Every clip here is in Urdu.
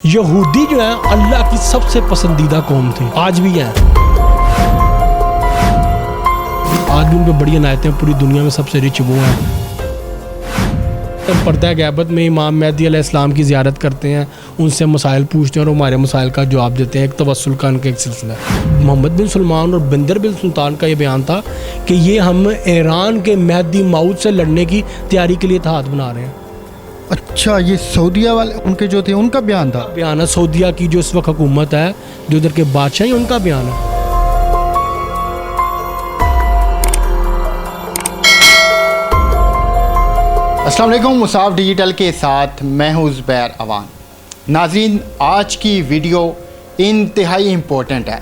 یہودی جو ہیں اللہ کی سب سے پسندیدہ قوم تھی، آج بھی ہیں، آج بھی ان پہ بڑی عنایتیں، پوری دنیا میں سب سے رچ وہ ہیں۔ پردہ غیبت میں امام مہدی علیہ السلام کی زیارت کرتے ہیں، ان سے مسائل پوچھتے ہیں اور ہمارے مسائل کا جواب دیتے ہیں، ایک توسل کا ان کا ایک سلسلہ ہے۔ محمد بن سلمان اور بندر بن سلطان کا یہ بیان تھا کہ یہ ہم ایران کے مہدی موعود سے لڑنے کی تیاری کے لیے اتحاد بنا رہے ہیں۔ اچھا، یہ سعودیہ والے ان کے جو تھے ان کا بیان تھا؟ بیان ہے سعودیہ کی جو اس وقت حکومت ہے، جو ادھر کے بادشاہ ہیں، ان کا بیان ہے۔ السلام علیکم، مصعب ڈیجیٹل کے ساتھ میں ہوں زبیر اوان۔ ناظرین، آج کی ویڈیو انتہائی امپورٹنٹ ہے۔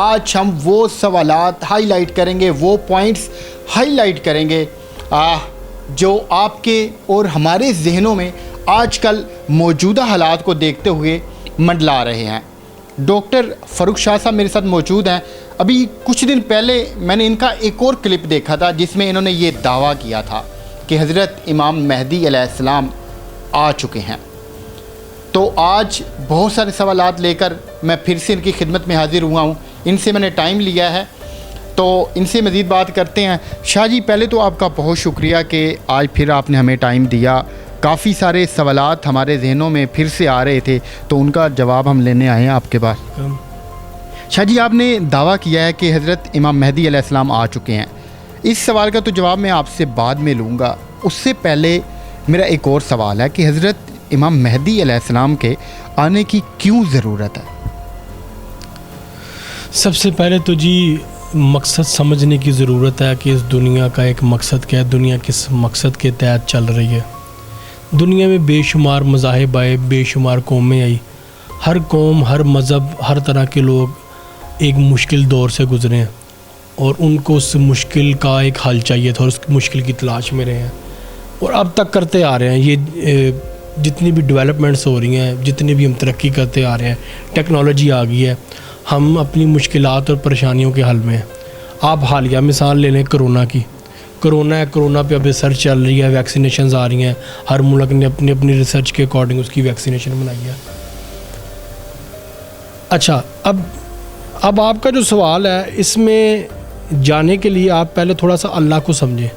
آج ہم وہ سوالات ہائی لائٹ کریں گے، وہ پوائنٹس ہائی لائٹ کریں گے جو آپ کے اور ہمارے ذہنوں میں آج کل موجودہ حالات کو دیکھتے ہوئے منڈلا رہے ہیں۔ ڈاکٹر فاروق شاہ صاحب میرے ساتھ موجود ہیں۔ ابھی کچھ دن پہلے میں نے ان کا ایک اور کلپ دیکھا تھا جس میں انہوں نے یہ دعویٰ کیا تھا کہ حضرت امام مہدی علیہ السلام آ چکے ہیں۔ تو آج بہت سارے سوالات لے کر میں پھر سے ان کی خدمت میں حاضر ہوا ہوں۔ ان سے میں نے ٹائم لیا ہے تو ان سے مزید بات کرتے ہیں۔ شاہ جی، پہلے تو آپ کا بہت شکریہ کہ آج پھر آپ نے ہمیں ٹائم دیا۔ کافی سارے سوالات ہمارے ذہنوں میں پھر سے آ رہے تھے تو ان کا جواب ہم لینے آئے ہیں آپ کے پاس۔ شاہ جی، آپ نے دعویٰ کیا ہے کہ حضرت امام مہدی علیہ السلام آ چکے ہیں۔ اس سوال کا تو جواب میں آپ سے بعد میں لوں گا، اس سے پہلے میرا ایک اور سوال ہے کہ حضرت امام مہدی علیہ السلام کے آنے کی کیوں ضرورت ہے؟ سب سے پہلے تو جی مقصد سمجھنے کی ضرورت ہے کہ اس دنیا کا ایک مقصد کیا ہے، دنیا کس مقصد کے تحت چل رہی ہے۔ دنیا میں بے شمار مذاہب آئے، بے شمار قومیں آئی، ہر قوم، ہر مذہب، ہر طرح کے لوگ ایک مشکل دور سے گزرے ہیں اور ان کو اس مشکل کا ایک حل چاہیے تھا اور اس مشکل کی تلاش میں رہے ہیں اور اب تک کرتے آ رہے ہیں۔ یہ جتنی بھی ڈیولپمنٹس ہو رہی ہیں، جتنی بھی ہم ترقی کرتے آ رہے ہیں، ٹیکنالوجی آ گئی ہے، ہم اپنی مشکلات اور پریشانیوں کے حل میں ہیں۔ آپ حالیہ مثال لے لیں کرونا کی، کرونا ہے، کرونا پہ اب ریسرچ چل رہی ہے، ویکسینیشنز آ رہی ہیں، ہر ملک نے اپنی اپنی ریسرچ کے اکارڈنگ اس کی ویکسینیشن بنائی ہے۔ اچھا، اب آپ کا جو سوال ہے، اس میں جانے کے لیے آپ پہلے تھوڑا سا اللہ کو سمجھیں۔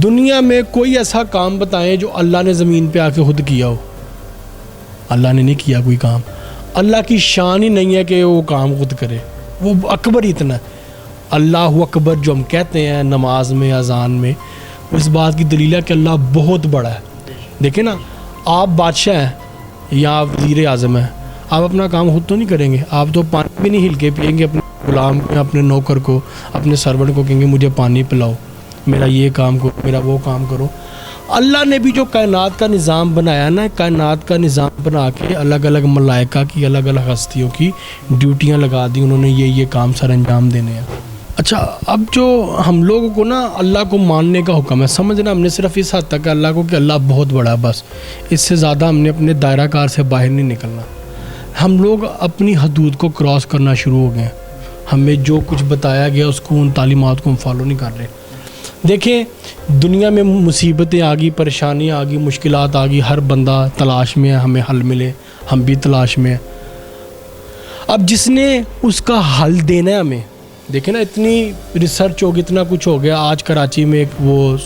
دنیا میں کوئی ایسا کام بتائیں جو اللہ نے زمین پہ آ کے خود کیا ہو۔ اللہ نے نہیں کیا کوئی کام، اللہ کی شان ہی نہیں ہے کہ وہ کام خود کرے، وہ اکبر اتنا ہے۔ اللہ اکبر جو ہم کہتے ہیں نماز میں، اذان میں، اس بات کی دلیل ہے کہ اللہ بہت بڑا ہے۔ دیکھیں نا، آپ بادشاہ ہیں یا آپ وزیر اعظم ہیں، آپ اپنا کام خود تو نہیں کریں گے، آپ تو پانی بھی نہیں ہل کے پئیں گے، اپنے غلام کو، اپنے نوکر کو، اپنے سرونٹ کو کہیں گے مجھے پانی پلاؤ، میرا یہ کام کرو، میرا وہ کام کرو۔ اللہ نے بھی جو کائنات کا نظام بنایا نا، کائنات کا نظام بنا کے الگ الگ ملائکہ کی، الگ الگ ہستیوں کی ڈیوٹیاں لگا دی، انہوں نے یہ کام سر انجام دینے ہیں۔ اچھا، اب جو ہم لوگوں کو نا اللہ کو ماننے کا حکم ہے، سمجھنا ہم نے صرف اس حد تک اللہ کو کہ اللہ بہت بڑا ہے، بس اس سے زیادہ ہم نے اپنے دائرہ کار سے باہر نہیں نکلنا۔ ہم لوگ اپنی حدود کو کراس کرنا شروع ہو گئے ہیں، ہمیں جو کچھ بتایا گیا اس کو، ان تعلیمات کو ہم فالو نہیں کر رہے۔ دیکھیں، دنیا میں مصیبتیں آ گئی، پریشانیاں آ گئی، مشکلات آ گئی، ہر بندہ تلاش میں ہے ہمیں حل ملے، ہم بھی تلاش میں ہیں۔ اب جس نے اس کا حل دینا ہے ہمیں، دیکھیں نا، اتنی ریسرچ ہوگی، اتنا کچھ ہو گیا۔ آج کراچی میں ایک وہ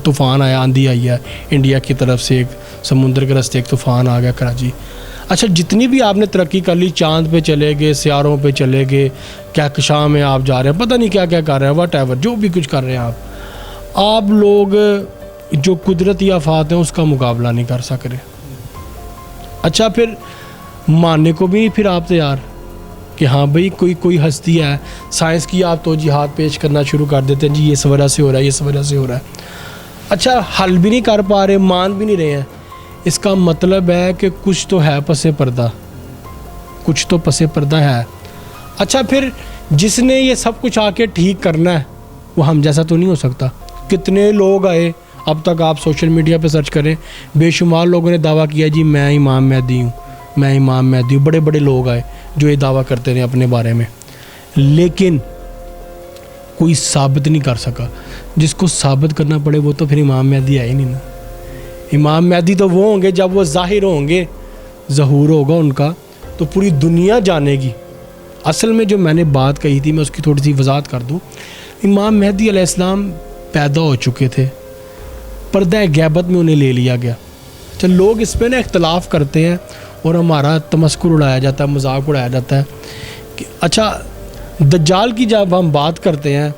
طوفان آیا، آندھی آئی ہے انڈیا کی طرف سے، ایک سمندر کے راستے ایک طوفان آ گیا کراچی۔ اچھا، جتنی بھی آپ نے ترقی کر لی، چاند پہ چلے گئے، سیاروں پہ چلے گئے، کہکشاں میں آپ جا رہے ہیں، پتہ نہیں کیا کیا کر رہے ہیں، واٹ ایور، جو بھی کچھ کر رہے ہیں آپ لوگ جو قدرتی آفات ہیں اس کا مقابلہ نہیں کر سک رہے۔ اچھا، پھر ماننے کو بھی پھر آپ تیار کہ ہاں بھئی کوئی ہستی ہے، سائنس کی آپ توجیحات پیش کرنا شروع کر دیتے ہیں، جی اس وجہ سے ہو رہا ہے، اس وجہ سے ہو رہا ہے۔ اچھا، حل بھی نہیں کر پا رہے، مان بھی نہیں رہے ہیں، اس کا مطلب ہے کہ کچھ تو ہے پس پردہ، کچھ تو پس پردہ ہے۔ اچھا، پھر جس نے یہ سب کچھ آ کے ٹھیک کرنا ہے وہ ہم جیسا تو نہیں ہو سکتا۔ کتنے لوگ آئے، اب تک آپ سوشل میڈیا پہ سرچ کریں، بے شمار لوگوں نے دعویٰ کیا جی میں امام مہدی ہوں، میں امام مہدی ہوں، بڑے بڑے لوگ آئے جو یہ دعویٰ کرتے رہے اپنے بارے میں، لیکن کوئی ثابت نہیں کر سکا۔ جس کو ثابت کرنا پڑے وہ تو پھر امام مہدی ہے ہی نہیں نا۔ امام مہدی تو وہ ہوں گے جب وہ ظاہر ہوں گے، ظہور ہوگا ان کا تو پوری دنیا جانے گی۔ اصل میں جو میں نے بات کہی تھی میں اس کی تھوڑی سی وضاحت کر دوں۔ امام مہدی علیہ السلام پیدا ہو چکے تھے، پردہ غیبت میں انہیں لے لیا گیا۔ اچھا، لوگ اس پہ نا اختلاف کرتے ہیں اور ہمارا تمسخر اڑایا جاتا ہے، مذاق اڑایا جاتا ہے کہ اچھا دجال کی جب ہم بات کرتے ہیں،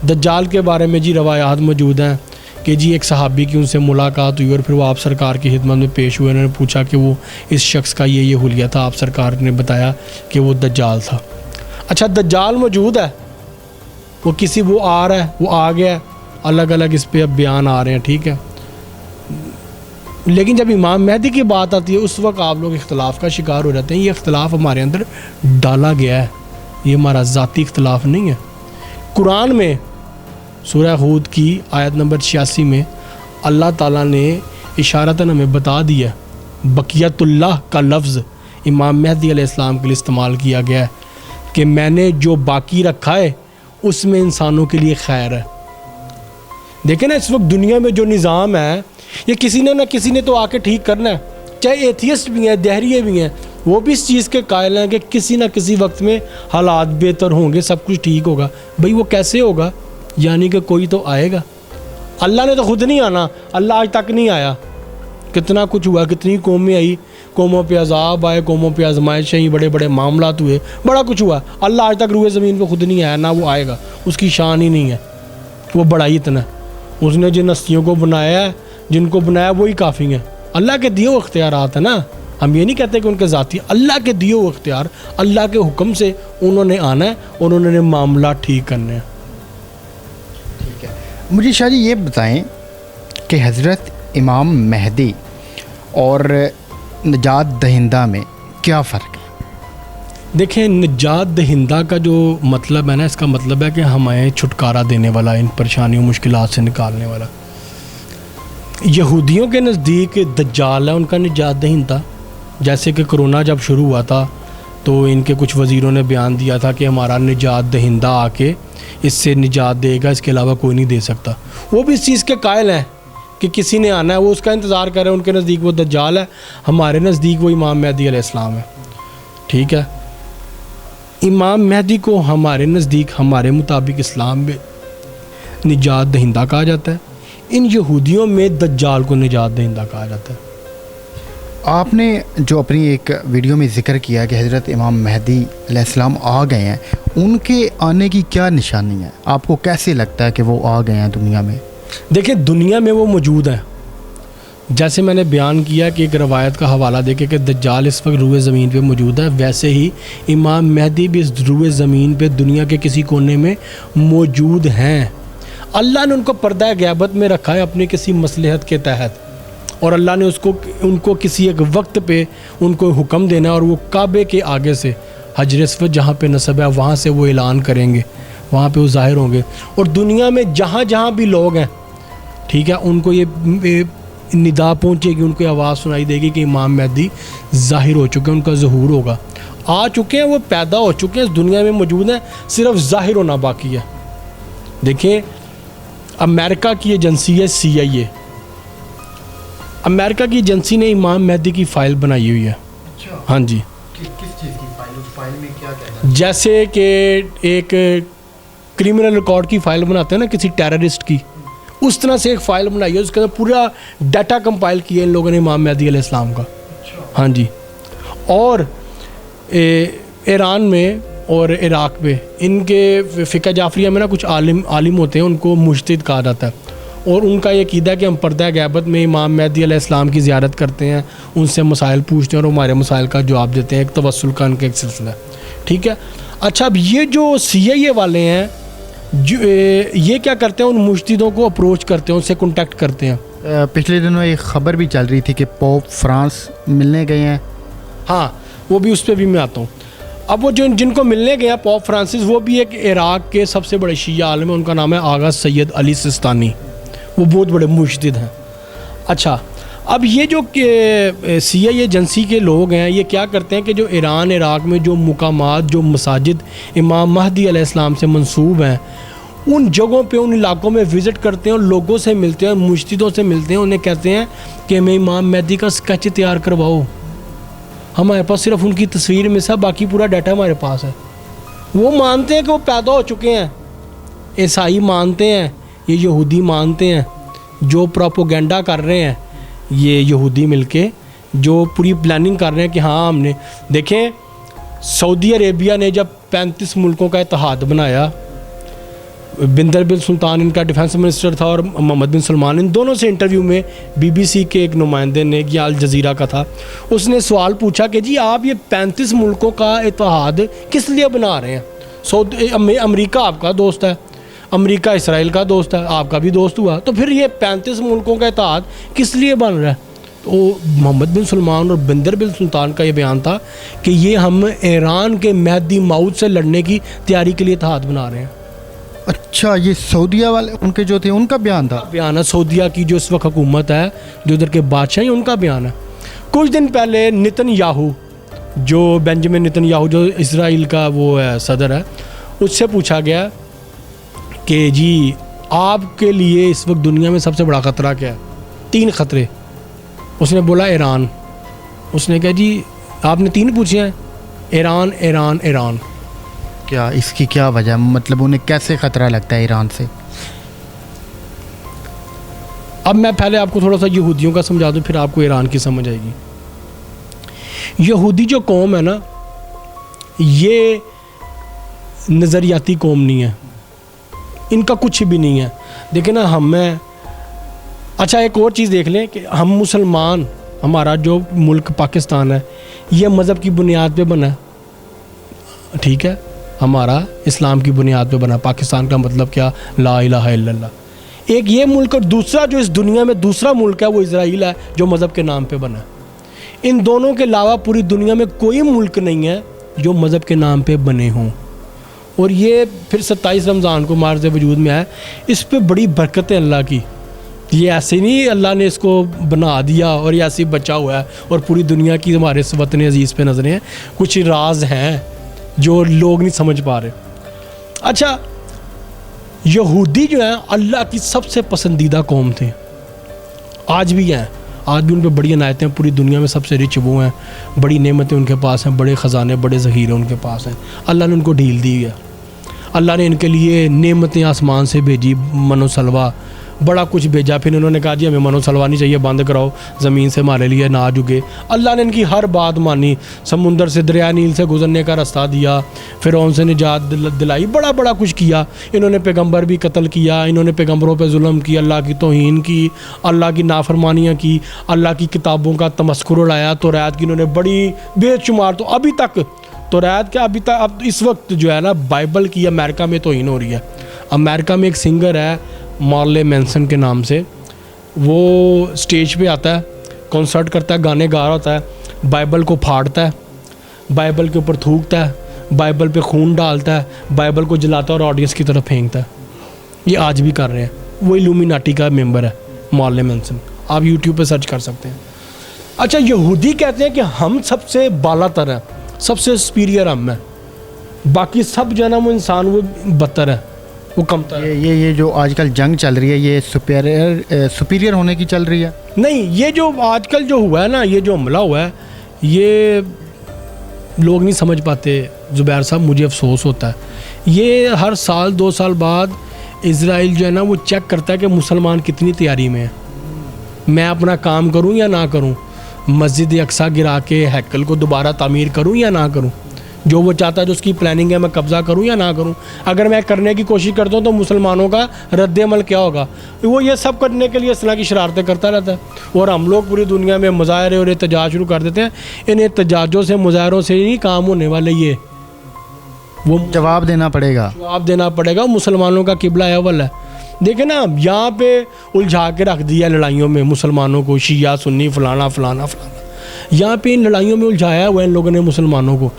دجال کے بارے میں جی روایات موجود ہیں کہ جی ایک صحابی کی ان سے ملاقات ہوئی اور پھر وہ آپ سرکار کی خدمت میں پیش ہوئے، انہوں نے پوچھا کہ وہ اس شخص کا یہ حلیہ تھا، آپ سرکار نے بتایا کہ وہ دجال تھا۔ اچھا دجال موجود ہے، وہ کسی وہ آ رہا ہے، وہ آ گیا ہے، الگ الگ اس پہ اب بیان آ رہے ہیں، ٹھیک ہے، لیکن جب امام مہدی کی بات آتی ہے اس وقت آپ لوگ اختلاف کا شکار ہو جاتے ہیں۔ یہ اختلاف ہمارے اندر ڈالا گیا ہے، یہ ہمارا ذاتی اختلاف نہیں ہے۔ قرآن میں سورہ ہود کی آیت نمبر 86 میں اللہ تعالیٰ نے اشارتاً ہمیں بتا دیا ہے، بقیت اللہ کا لفظ امام مہدی علیہ السلام کے لیے استعمال کیا گیا ہے کہ میں نے جو باقی رکھا ہے اس میں انسانوں کے لیے خیر ہے۔ دیکھیں نا اس وقت دنیا میں جو نظام ہے یہ کسی نے نہ کسی نے تو آ کے ٹھیک کرنا ہے، چاہے ایتھیسٹ بھی ہیں، دہریے بھی ہیں، وہ بھی اس چیز کے قائل ہیں کہ کسی نہ کسی وقت میں حالات بہتر ہوں گے، سب کچھ ٹھیک ہوگا۔ بھئی وہ کیسے ہوگا؟ یعنی کہ کوئی تو آئے گا۔ اللہ نے تو خود نہیں آنا، اللہ آج تک نہیں آیا۔ کتنا کچھ ہوا، کتنی قومیں آئی، قوموں پہ عذاب آئے، قوموں پہ آزمائشیں آئیں، بڑے بڑے معاملات ہوئے، بڑا کچھ ہوا۔ اللہ آج تک روئے زمین پہ خود نہیں آیا، نہ وہ آئے گا، اس کی شان ہی نہیں ہے، وہ بڑا ہی اتنا ہے۔ اس نے جن ہستیوں کو بنایا ہے، جن کو بنایا وہی کافی ہیں۔ اللہ کے دیے ہوئے اختیارات ہیں نا، ہم یہ نہیں کہتے کہ ان کے ذاتی، اللہ کے دیے ہوئے اختیار، اللہ کے حکم سے انہوں نے آنا ہے اور انہوں نے معاملات ٹھیک کرنے ہیں۔ ٹھیک ہے، مجھے شاہ جی یہ بتائیں کہ حضرت امام مہدی اور نجات دہندہ میں کیا فرق ہے؟ دیکھیں نجات دہندہ کا جو مطلب ہے نا، اس کا مطلب ہے کہ ہمیں چھٹکارا دینے والا، ان پریشانیوں مشکلات سے نکالنے والا۔ یہودیوں کے نزدیک دجال ہے ان کا نجات دہندہ۔ جیسے کہ کرونا جب شروع ہوا تھا تو ان کے کچھ وزیروں نے بیان دیا تھا کہ ہمارا نجات دہندہ آ کے اس سے نجات دے گا، اس کے علاوہ کوئی نہیں دے سکتا۔ وہ بھی اس چیز کے قائل ہیں کہ کسی نے آنا ہے، وہ اس کا انتظار کر رہے ہیں۔ ان کے نزدیک وہ دجال ہے، ہمارے نزدیک وہ امام مہدی علیہ السلام ہے، ٹھیک ہے۔ امام مہدی کو ہمارے نزدیک، ہمارے مطابق اسلام میں نجات دہندہ کہا جاتا ہے، ان یہودیوں میں دجال کو نجات دہندہ کہا جاتا ہے۔ آپ نے جو اپنی ایک ویڈیو میں ذکر کیا کہ حضرت امام مہدی علیہ السلام آ گئے ہیں، ان کے آنے کی کیا نشانی ہے؟ آپ کو کیسے لگتا ہے کہ وہ آ گئے ہیں دنیا میں؟ دیکھیں دنیا میں وہ موجود ہیں، جیسے میں نے بیان کیا کہ ایک روایت کا حوالہ دے کے کہ دجال اس وقت روئے زمین پہ موجود ہے، ویسے ہی امام مہدی بھی اس روئے زمین پہ دنیا کے کسی کونے میں موجود ہیں۔ اللہ نے ان کو پردہ غیبت میں رکھا ہے اپنی کسی مصلحت کے تحت، اور اللہ نے ان کو کسی ایک وقت پہ ان کو حکم دینا ہے، اور وہ کعبے کے آگے سے حجر اسود جہاں پہ نصب ہے وہاں سے وہ اعلان کریں گے، وہاں پہ وہ ظاہر ہوں گے، اور دنیا میں جہاں جہاں بھی لوگ ہیں، ٹھیک ہے، ان کو یہ ندا پہنچے گی، ان کو آواز سنائی دے گی کہ امام مہدی ظاہر ہو چکے ہیں، ان کا ظہور ہوگا، آ چکے ہیں، وہ پیدا ہو چکے ہیں، اس دنیا میں موجود ہیں، صرف ظاہر ہونا باقی ہے۔ دیکھیں امریکہ کی ایجنسی ہے CIA، امریکہ کی ایجنسی نے امام مہدی کی فائل بنائی ہوئی ہے۔ ہاں جی، کس چیز کی فائل؟ اس فائل میں کیا کہتا ہے؟ جیسے کہ ایک کرمنل ریکارڈ کی فائل بناتے ہیں نا کسی ٹیررسٹ کی، اس طرح سے ایک فائل بنائی ہے، اس کے اندر پورا ڈیٹا کمپائل کیا ان لوگوں نے امام مہدی علیہ السلام کا۔ ہاں جی، اور ایران میں اور عراق میں ان کے فقہ جعفریہ میں نا کچھ عالم ہوتے ہیں، ان کو مجتہد کہا جاتا ہے، اور ان کا یہ عقیدہ ہے کہ ہم پردہ غیبت میں امام مہدی علیہ السلام کی زیارت کرتے ہیں، ان سے مسائل پوچھتے ہیں اور ہمارے مسائل کا جواب دیتے ہیں، ایک توسل کا ان کا ایک سلسلہ ہے، ٹھیک ہے۔ اچھا اب یہ جو CIA والے ہیں یہ کیا کرتے ہیں؟ ان مجتہدوں کو اپروچ کرتے ہیں، ان سے کنٹیکٹ کرتے ہیں۔ پچھلے دنوں ایک خبر بھی چل رہی تھی کہ پوپ فرانس ملنے گئے ہیں۔ ہاں وہ بھی، اس پہ بھی میں آتا ہوں۔ اب وہ جن کو ملنے گئے ہیں پوپ فرانسس، وہ بھی ایک عراق کے سب سے بڑے شیعہ عالم ہیں، ان کا نام ہے آغا سید علی سستانی، وہ بہت بڑے مجتہد ہیں۔ اچھا اب یہ جو CIA ایجنسی کے لوگ ہیں یہ کیا کرتے ہیں کہ جو ایران عراق میں جو مقامات، جو مساجد امام مہدی علیہ السلام سے منسوب ہیں، ان جگہوں پہ ان علاقوں میں وزٹ کرتے ہیں اور لوگوں سے ملتے ہیں, مجتہدوں سے ملتے ہیں, انہیں کہتے ہیں کہ ہمیں امام مہدی کا اسکیچ تیار کرواؤ. ہمارے پاس صرف ان کی تصویر میں سے باقی پورا ڈیٹا ہمارے پاس ہے. وہ مانتے ہیں کہ وہ پیدا ہو چکے ہیں. عیسائی مانتے ہیں, یہ یہودی مانتے ہیں, جو پروپوگنڈا کر رہے ہیں یہ یہودی مل کے, جو پوری پلاننگ کر رہے ہیں کہ ہاں ہم نے دیکھیں سعودی عربیہ نے جب 35 ملکوں کا اتحاد بنایا, بندر بن سلطان ان کا ڈیفنس منسٹر تھا اور محمد بن سلمان, ان دونوں سے انٹرویو میں BBC کے ایک نمائندے نے, یا الجزیرہ کا تھا, اس نے سوال پوچھا کہ جی آپ یہ 35 ملکوں کا اتحاد کس لیے بنا رہے ہیں؟ امریکہ آپ کا دوست ہے, امریکہ اسرائیل کا دوست ہے, آپ کا بھی دوست ہوا, تو پھر یہ 35 ملکوں کا اتحاد کس لیے بن رہا ہے؟ تو محمد بن سلمان اور بندر بن سلطان کا یہ بیان تھا کہ یہ ہم ایران کے مہدی موعود سے لڑنے کی تیاری کے لیے اتحاد بنا رہے ہیں. اچھا, یہ سعودیہ والے ان کے جو تھے ان کا بیان تھا؟ بیان ہے سعودیہ کی جو اس وقت حکومت ہے, جو ادھر کے بادشاہ ہیں, ان کا بیان ہے. کچھ دن پہلے نتن یاہو, جو بینجامن نتن یاہو جو اسرائیل کا وہ ہے صدر ہے, اس سے پوچھا گیا کہ جی آپ کے لیے اس وقت دنیا میں سب سے بڑا خطرہ کیا ہے؟ 3 خطرے. اس نے بولا ایران. اس نے کہا جی آپ نے 3 پوچھے ہیں, ایران ایران ایران. کیا اس کی کیا وجہ, مطلب انہیں کیسے خطرہ لگتا ہے ایران سے؟ اب میں پہلے آپ کو تھوڑا سا یہودیوں کا سمجھا دوں, پھر آپ کو ایران کی سمجھ آئے گی. یہودی جو قوم ہے نا, یہ نظریاتی قوم نہیں ہے, ان کا کچھ بھی نہیں ہے. دیکھیں نا ہمیں, اچھا ایک اور چیز دیکھ لیں کہ ہم مسلمان, ہمارا جو ملک پاکستان ہے یہ مذہب کی بنیاد پہ بنا ہے, ٹھیک ہے, ہمارا اسلام کی بنیاد پہ بنا. پاکستان کا مطلب کیا؟ لا الہ الا اللہ. ایک یہ ملک, اور دوسرا جو اس دنیا میں دوسرا ملک ہے وہ اسرائیل ہے, جو مذہب کے نام پہ بنا ہے. ان دونوں کے علاوہ پوری دنیا میں کوئی ملک نہیں ہے جو مذہب کے نام پہ بنے ہوں. اور یہ پھر 27 رمضان کو مارز وجود میں آئے, اس پہ بڑی برکت ہے اللہ کی. یہ ایسے نہیں اللہ نے اس کو بنا دیا اور یہ ایسے بچا ہوا ہے اور پوری دنیا کی ہمارے اس وطن عزیز پہ نظریں ہیں. کچھ راز ہیں جو لوگ نہیں سمجھ پا رہے. اچھا, یہودی جو ہیں اللہ کی سب سے پسندیدہ قوم تھے, آج بھی ہیں, آج بھی ان پہ بڑی عنایتیں, پوری دنیا میں سب سے رچ وہ ہیں, بڑی نعمتیں ان کے پاس ہیں, بڑے خزانے بڑے ذخیرے ان کے پاس ہیں. اللہ نے ان کو ڈھیل دی ہے, اللہ نے ان کے لیے نعمتیں آسمان سے بھیجی, من و سلوہ بڑا کچھ بھیجا. پھر انہوں نے کہا جی ہمیں من و سلوہ نہیں چاہیے, بند کراؤ, زمین سے ہمارے لیے ناج اگے. اللہ نے ان کی ہر بات مانی, سمندر سے دریائے نیل سے گزرنے کا راستہ دیا, فرعون سے نجات دلائی, بڑا بڑا کچھ کیا. انہوں نے پیغمبر بھی قتل کیا, انہوں نے پیغمبروں پہ ظلم کی, اللہ کی توہین کی, اللہ کی نافرمانیاں کی, اللہ کی کتابوں کا تمسخر اڑایا. توریت کی انہوں نے بڑی بے شمار, تو ابھی تک توریت کیا, ابھی تک اب اس وقت جو ہے نا بائبل کی امریکہ میں توہین ہو رہی ہے. امریکہ میں ایک سنگر ہے مارلے مینسن کے نام سے, وہ سٹیج پہ آتا ہے, کنسرٹ کرتا ہے, گانے گا رہا ہوتا ہے, بائبل کو پھاڑتا ہے, بائبل کے اوپر تھوکتا ہے, بائبل پہ خون ڈالتا ہے, بائبل کو جلاتا ہے اور آڈینس کی طرف پھینکتا ہے. یہ آج بھی کر رہے ہیں. وہ الومیناٹی کا ممبر ہے مارلے مینسن, آپ یوٹیوب پہ سرچ کر سکتے ہیں. اچھا, یہودی کہتے ہیں کہ ہم سب سے بالا تر ہیں, سب سے سپیریئر ہم ہیں, باقی سب جو ہے نا وہ انسان وہ بدتر ہے, وہ کم تر ہے. یہ جو آج کل جنگ چل رہی ہے یہ سپیریئر ہونے کی چل رہی ہے؟ نہیں, یہ جو آج کل جو ہوا ہے نا, یہ جو حملہ ہوا ہے, یہ لوگ نہیں سمجھ پاتے زبیر صاحب, مجھے افسوس ہوتا ہے. یہ ہر سال 2 سال بعد اسرائیل جو ہے نا وہ چیک کرتا ہے کہ مسلمان کتنی تیاری میں ہے, میں اپنا کام کروں یا نہ کروں, مسجد اقصیٰ گرا کے ہیکل کو دوبارہ تعمیر کروں یا نہ کروں, جو وہ چاہتا ہے جو اس کی پلاننگ ہے میں قبضہ کروں یا نہ کروں. اگر میں کرنے کی کوشش کرتا ہوں تو مسلمانوں کا رد عمل کیا ہوگا؟ وہ یہ سب کرنے کے لیے اس طرح کی شرارتیں کرتا رہتا ہے, اور ہم لوگ پوری دنیا میں مظاہرے اور احتجاج شروع کر دیتے ہیں. ان احتجاجوں سے مظاہروں سے نہیں کام ہونے والے, یہ وہ جواب دینا پڑے گا, جواب دینا پڑے گا. مسلمانوں کا قبلہ اول ہے. دیکھیں نا یہاں پہ الجھا کے رکھ دیا لڑائیوں میں مسلمانوں کو, شیعہ سنی فلانا فلانا فلانا, یہاں پہ ان لڑائیوں میں الجھایا ہوا ان لوگوں نے مسلمانوں کو.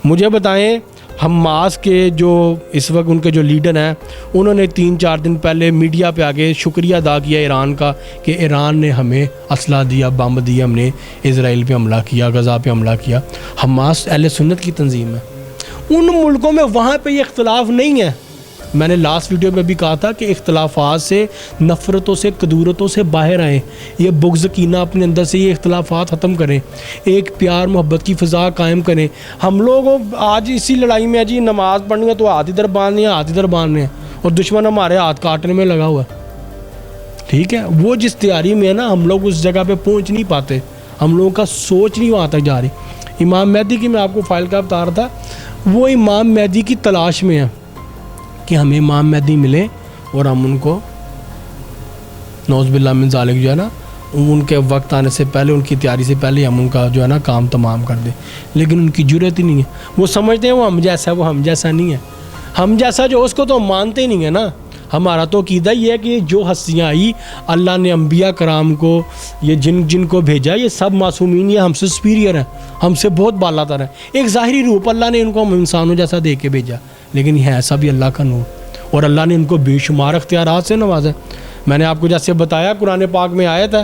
مجھے بتائیں, حماس کے جو اس وقت ان کے جو لیڈر ہیں, انہوں نے 3-4 دن پہلے میڈیا پہ آگے شکریہ ادا کیا ایران کا کہ ایران نے ہمیں اسلحہ دیا, بم دیا, ہم نے اسرائیل پہ حملہ کیا, غزہ پہ حملہ کیا. حماس اہل سنت کی تنظیم ہے. ان ملکوں میں وہاں پہ یہ اختلاف نہیں ہے, میں نے لاسٹ ویڈیو میں بھی کہا تھا کہ اختلافات سے، نفرتوں سے، کدورتوں سے باہر آئیں، یہ بغض کینہ اپنے اندر سے یہ اختلافات ختم کریں، ایک پیار محبت کی فضا قائم کریں۔ ہم لوگ آج اسی لڑائی میں جی نماز پڑھنی ہے تو ہاتھ ادھر باندھنے ہیں، ہاتھ ادھر باندھنے ہیں، اور دشمن ہمارے ہاتھ کاٹنے میں لگا ہوا ہے۔ ٹھیک ہے، وہ جس تیاری میں ہے نا، ہم لوگ اس جگہ پہ پہنچ نہیں پاتے، ہم لوگوں کا سوچ نہیں وہاں تک جا رہی۔ امام مہدی کی میں آپ کو فائل کا بتا رہا تھا، وہ امام مہدی کی تلاش میں ہے کہ ہمیں امام مہدی ملے اور ہم ان کو نعوذ باللہ من ذالک جو ہے نا، ان کے وقت آنے سے پہلے، ان کی تیاری سے پہلے ہم ان کا جو ہے نا کام تمام کر دیں، لیکن ان کی جرأت ہی نہیں ہے۔ وہ سمجھتے ہیں وہ ہم جیسا ہے، وہ ہم جیسا نہیں ہے۔ ہم جیسا جو اس کو تو ہم مانتے ہی نہیں ہے نا۔ ہمارا تو عقیدہ یہ ہے کہ جو ہستیاں آئی، اللہ نے انبیاء کرام کو، یہ جن کو بھیجا، یہ سب معصومین، یہ ہم سے سپیریئر ہیں، ہم سے بہت بالا تر ہیں۔ ایک ظاہری روپ اللہ نے ان کو ہم انسانوں جیسا دے کے بھیجا، لیکن یہ ایسا بھی اللہ کا نور، اور اللہ نے ان کو بے شمار اختیارات سے نوازا۔ میں نے آپ کو جیسے بتایا قرآن پاک میں آیت ہے،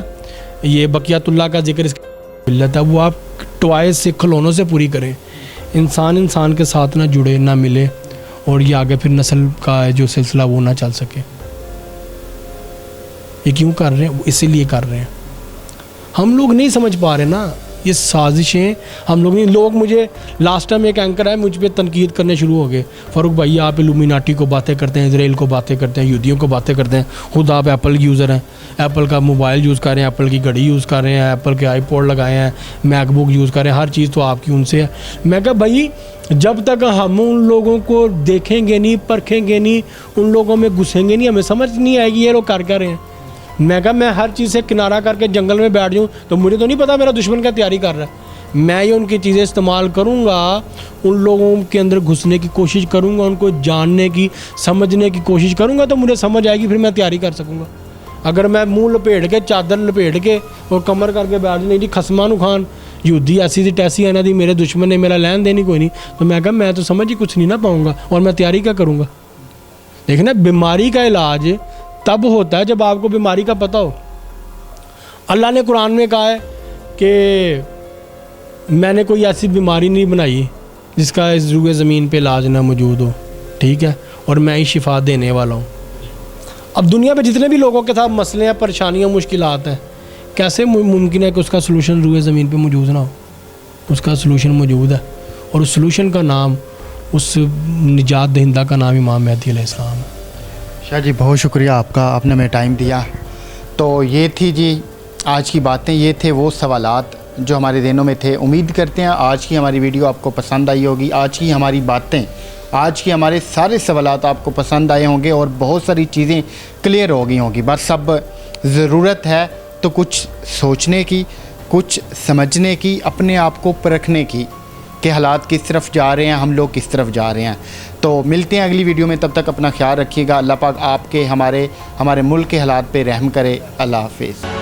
یہ بقیت اللہ کا ذکر اس کی ملت ہے، وہ آپ ٹوائز سے، کھلونوں سے پوری کریں۔ انسان کے ساتھ نہ جڑے، نہ ملے، اور یہ آگے پھر نسل کا جو سلسلہ وہ نہ چل سکے۔ یہ کیوں کر رہے ہیں؟ اسی لیے کر رہے ہیں۔ ہم لوگ نہیں سمجھ پا رہے نا یہ سازشیں، ہم لوگ نہیں۔ لوگ مجھے لاسٹ ٹائم ایک اینکر ہے، مجھ پہ تنقید کرنے شروع ہو گئے، فاروق بھائی آپ الومیناٹی کو باتیں کرتے ہیں، اسرائیل کو باتیں کرتے ہیں، یہودیوں کو باتیں کرتے ہیں، خود آپ ایپل کی یوزر ہیں، ایپل کا موبائل یوز کر رہے ہیں، ایپل کی گھڑی یوز کر رہے ہیں، ایپل کے آئی پوڈ لگائے ہیں، میک بک یوز کر رہے ہیں، ہر چیز تو آپ کی ان سے ہے۔ میں کہا بھائی جب تک ہم ان لوگوں کو دیکھیں گے نہیں، پرکھیں گے نہیں، ان لوگوں میں گھسیں گے نہیں، ہمیں سمجھ نہیں آئے گی یہ لوگ کر رہے ہیں۔ میں کہا میں ہر چیز سے کنارہ کر کے جنگل میں بیٹھ جاؤں تو مجھے تو نہیں پتا میرا دشمن کیا تیاری کر رہا ہے۔ میں یہ ان کی چیزیں استعمال کروں گا، ان لوگوں کے اندر گھسنے کی کوشش کروں گا، ان کو جاننے کی، سمجھنے کی کوشش کروں گا، تو مجھے سمجھ آئے گی، پھر میں تیاری کر سکوں گا۔ اگر میں منہ لپیٹ کے، چادر لپیٹ کے اور کمر کر کے بیٹھ جاؤں، نہیں جی خسمان خان یہودی ایسی سی ٹیسی ہے نا دی، میرے دشمن نے میرا لین دین ہی کوئی نہیں، تو میں کہا میں تو سمجھ ہی کچھ نہیں نہ پاؤں گا، اور میں تیاری کیا کروں گا۔ دیکھنا بیماری کا علاج تب ہوتا ہے جب آپ کو بیماری کا پتہ ہو۔ اللہ نے قرآن میں کہا ہے کہ میں نے کوئی ایسی بیماری نہیں بنائی جس کا اس روئے زمین پہ علاج نہ موجود ہو، ٹھیک ہے، اور میں ہی شفا دینے والا ہوں۔ اب دنیا پہ جتنے بھی لوگوں کے ساتھ مسئلے ہیں، پریشانیاں، مشکلات ہیں، کیسے ممکن ہے کہ اس کا سلوشن روئے زمین پہ موجود نہ ہو؟ اس کا سلوشن موجود ہے، اور اس سلوشن کا نام، اس نجات دہندہ کا نام امام مہدی علیہ السلام ہے۔ شاہ جی بہت شکریہ آپ کا، آپ نے ہمیں ٹائم دیا۔ تو یہ تھی جی آج کی باتیں، یہ تھے وہ سوالات جو ہمارے ذہنوں میں تھے۔ امید کرتے ہیں آج کی ہماری ویڈیو آپ کو پسند آئی ہوگی، آج کی ہماری باتیں، آج کی ہمارے سارے سوالات آپ کو پسند آئے ہوں گے، اور بہت ساری چیزیں کلیئر ہو گئی ہوں گی۔ بس اب ضرورت ہے تو کچھ سوچنے کی، کچھ سمجھنے کی، اپنے آپ کو پرکھنے کی کہ حالات کس طرف جا رہے ہیں، ہم لوگ کس طرف جا رہے ہیں۔ تو ملتے ہیں اگلی ویڈیو میں، تب تک اپنا خیال رکھیے گا۔ اللہ پاک آپ کے، ہمارے ملک کے حالات پہ رحم کرے۔ اللہ حافظ۔